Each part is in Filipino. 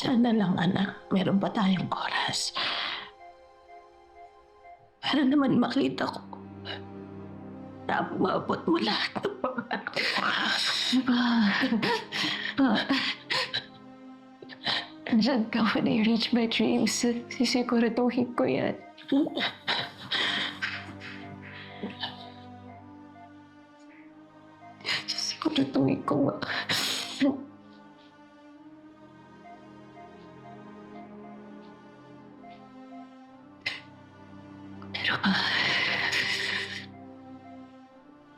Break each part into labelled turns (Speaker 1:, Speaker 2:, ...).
Speaker 1: Sana lang, anak, meron pa tayong oras. Para naman makita ko na umabot mo lahat ng pangarap ko.
Speaker 2: Andyan ka when I reach my dreams. Sisiguraduhin ko yan. Sisiguraduhin ko. Pero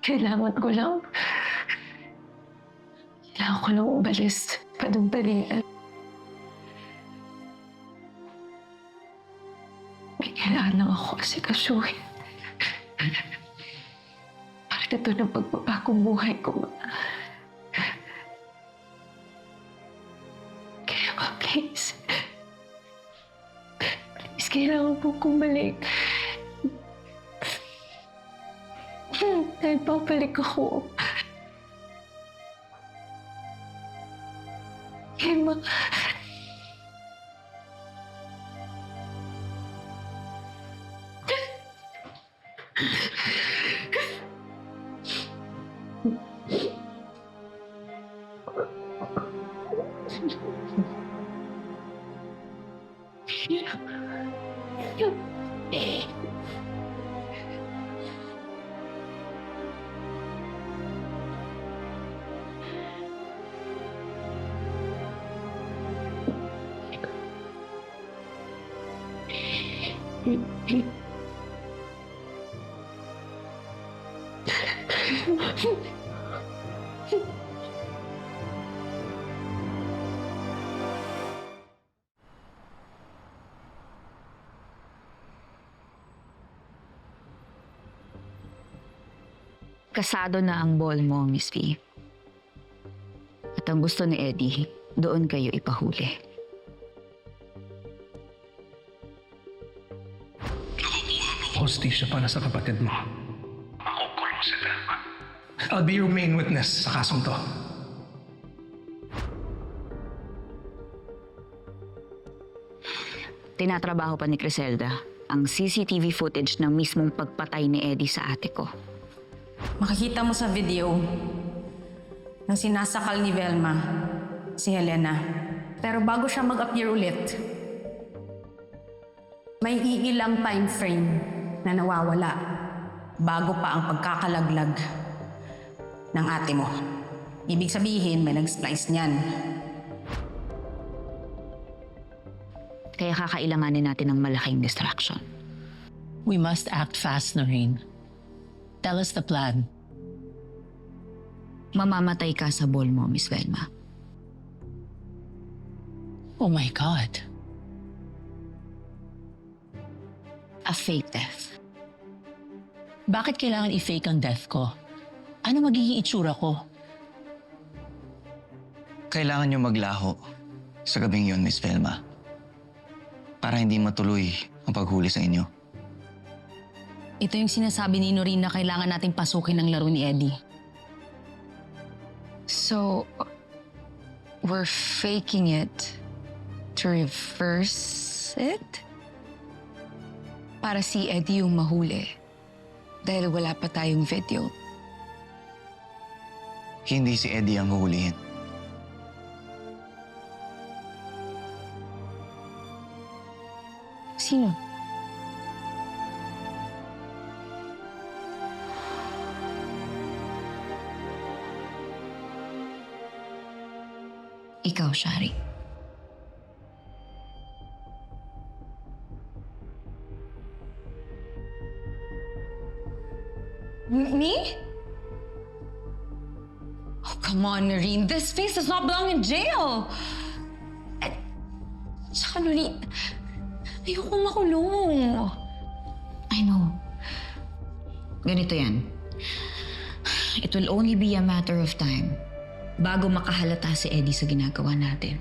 Speaker 2: kailangan ko lang umalis panandalian. May kailangan lang ako asikasuhin. Para na ito ng pagbabagong buhay ko. Kaya ba, please? Please, kailangan po bumalik. Dahil babalik ako. Kaya
Speaker 3: Kasado na ang ball mo, Miss V. At ang gusto ni Eddie, doon kayo ipahuli.
Speaker 4: Nakukuha ng hostisya para sa kapatid mo. Makukulong si Velma. I'll be your main witness sa kasong to.
Speaker 3: Tinatrabaho pa ni Criselda ang CCTV footage ng mismong pagpatay ni Eddie sa ate ko.
Speaker 5: Makikita mo sa video na sinasakal ni Velma si Helena. Pero bago siya mag-appear ulit, may iilang time frame na nawawala bago pa ang pagkakalaglag ng ate mo. Ibig sabihin, may nag-splice niyan.
Speaker 3: Kaya kakailanganin natin ng malaking distraction.
Speaker 6: We must act fast, Noreen. Tell us the plan.
Speaker 3: Mamamatay ka sa ball mo, Miss Velma.
Speaker 6: Oh my God.
Speaker 3: A fake death.
Speaker 6: Bakit kailangan i-fake ang death ko? Ano magiging itsura ko?
Speaker 7: Kailangan nyo maglaho sa gabing yun, Miss Velma. Para hindi matuloy ang paghuli sa inyo.
Speaker 5: Ito yung sinasabi ni Noreen na kailangan nating pasukin ang laro ni Eddie.
Speaker 2: So, we're faking it to reverse it? Para si Eddie yung mahuli. Dahil wala pa tayong video.
Speaker 7: Hindi si Eddie ang huhulihin.
Speaker 2: Sino? Ikaw, Shari.
Speaker 5: Me? Oh, come on, Noreen. This face does not belong in jail. Tsaka, Noreen, ayoko makulong.
Speaker 3: I know. Ganito yan. It will only be a matter of time bago makahalata si Eddie sa ginagawa natin.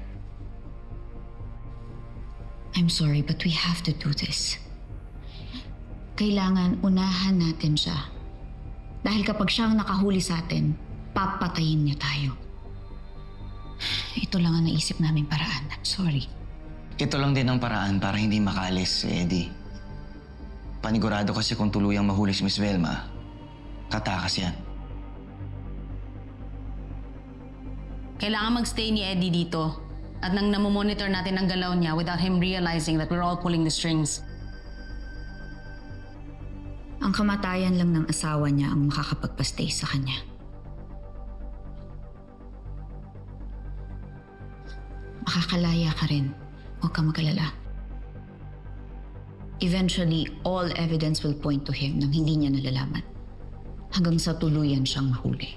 Speaker 3: I'm sorry, but we have to do this. Kailangan unahan natin siya. Dahil kapag siya ang nakahuli sa atin, papatayin niya tayo. Ito lang ang naisip namin paraan. I'm sorry.
Speaker 7: Ito lang din ang paraan para hindi makaalis si Eddie. Panigurado kasi kung tuluyang mahuli si Miss Velma, katakas yan.
Speaker 5: Kailangan magstay ni Eddie dito. At nang namomonitor natin ang galaw niya without him realizing that we're all pulling the strings.
Speaker 3: Ang kamatayan lang ng asawa niya ang makakapagpastay sa kanya. Makakalaya ka rin. Huwag ka mag-alala. Eventually, all evidence will point to him nang hindi niya nalalaman. Hanggang sa tuluyan siyang mahuli.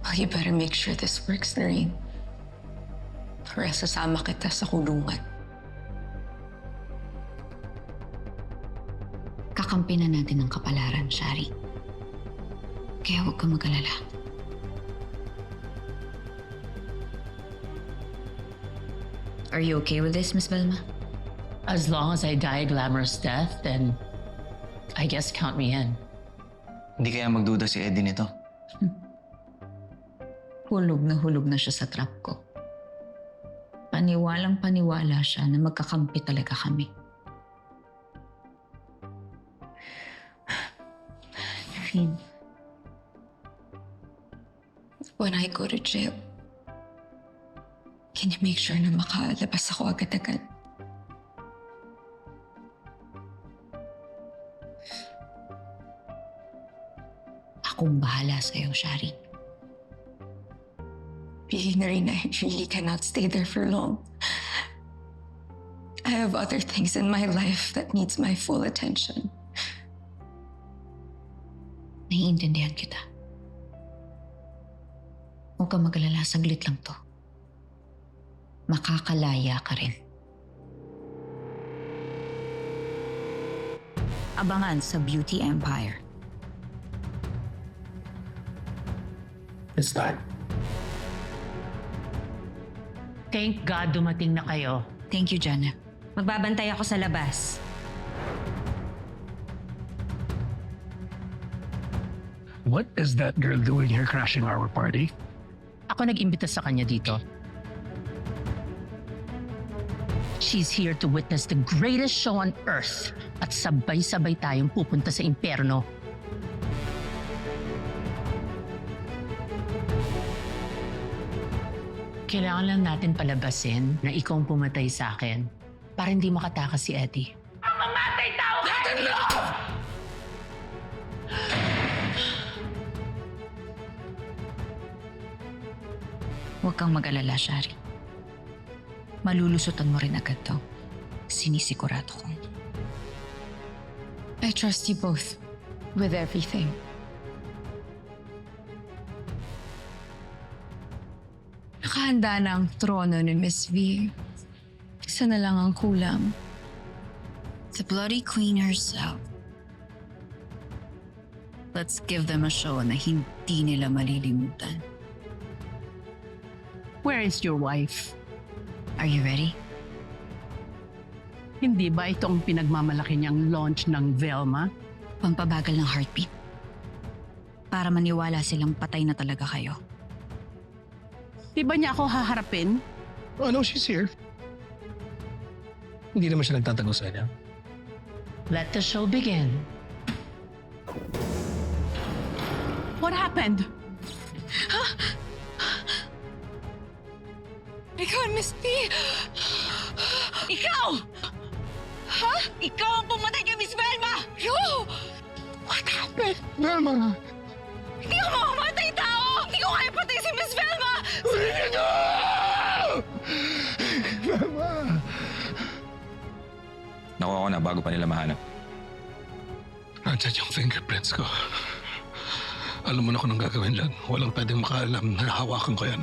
Speaker 2: Well, you better make sure this works, Noreen. Or else sasama kita sa kulungan.
Speaker 3: Kakampi na natin ang kapalaran, Shari. Kaya huwag ka mag-alala. Are you okay with this, Miss Velma?
Speaker 6: As long as I die a glamorous death, then I guess count me in.
Speaker 7: Hindi kaya magduda si Eddie nito.
Speaker 3: Hulog na siya sa trap ko. Paniwalang paniwala siya na magkakampi talaga kami.
Speaker 2: Noreen, when I go to jail, can you make sure na makalabas ako agad-agad?
Speaker 3: Akong bahala sa'yo, Shari.
Speaker 2: Noreen, I really cannot stay there for long. I have other things in my life that needs my full attention.
Speaker 3: Naiintindihan kita. Huwag ka mag-alala, saglit lang to. Makakalaya ka rin. Abangan sa Beauty Empire.
Speaker 4: It's time.
Speaker 6: Thank God dumating na kayo.
Speaker 3: Thank you, Jana.
Speaker 8: Magbabantay ako sa labas.
Speaker 4: What is that girl doing here crashing our party?
Speaker 6: Ako nag-imbita sa kanya dito. She's here to witness the greatest show on earth at sabay-sabay tayong pupunta sa impyerno. Kailangan lang natin palabasin na ikaw ang pumatay sa akin para hindi makatakas si Eddie. Mamamatay tao ka!
Speaker 3: Huwag kang mag-alala, Shari. Malulusutan mo rin agad to. Sinisigurado ko.
Speaker 2: I trust you both with everything. Nakahanda na ang trono ni Miss V. Isa na lang ang kulang.
Speaker 3: The Bloody Queen herself. Let's give them a show na hindi nila malilimutan.
Speaker 6: Where is your wife?
Speaker 3: Are you ready?
Speaker 9: Hindi ba ito ang pinagmamalaki niyang launch ng Velma?
Speaker 3: Pampabagal ng heartbeat. Para maniwala silang patay na talaga kayo.
Speaker 9: Di ba niya ako haharapin?
Speaker 4: Oh no, she's here. Hindi naman siya nagtatago sa kanya.
Speaker 6: Let the show begin.
Speaker 9: What happened?
Speaker 2: Ikaw, Miss V!
Speaker 3: Ikaw! Ha? Ikaw ang pumatay kay Miss Velma!
Speaker 2: Yo!
Speaker 4: What happened? Velma!
Speaker 3: Hindi ko mamamatay tao! Hindi ko kaya patay si Miss Velma!
Speaker 4: No! Velma!
Speaker 10: Nakuha ko na bago pa nila mahanap.
Speaker 4: Nandyan yung fingerprints ko. Alam mo na kung anong gagawin dyan. Walang pwedeng makaalam na hawakan ko yan.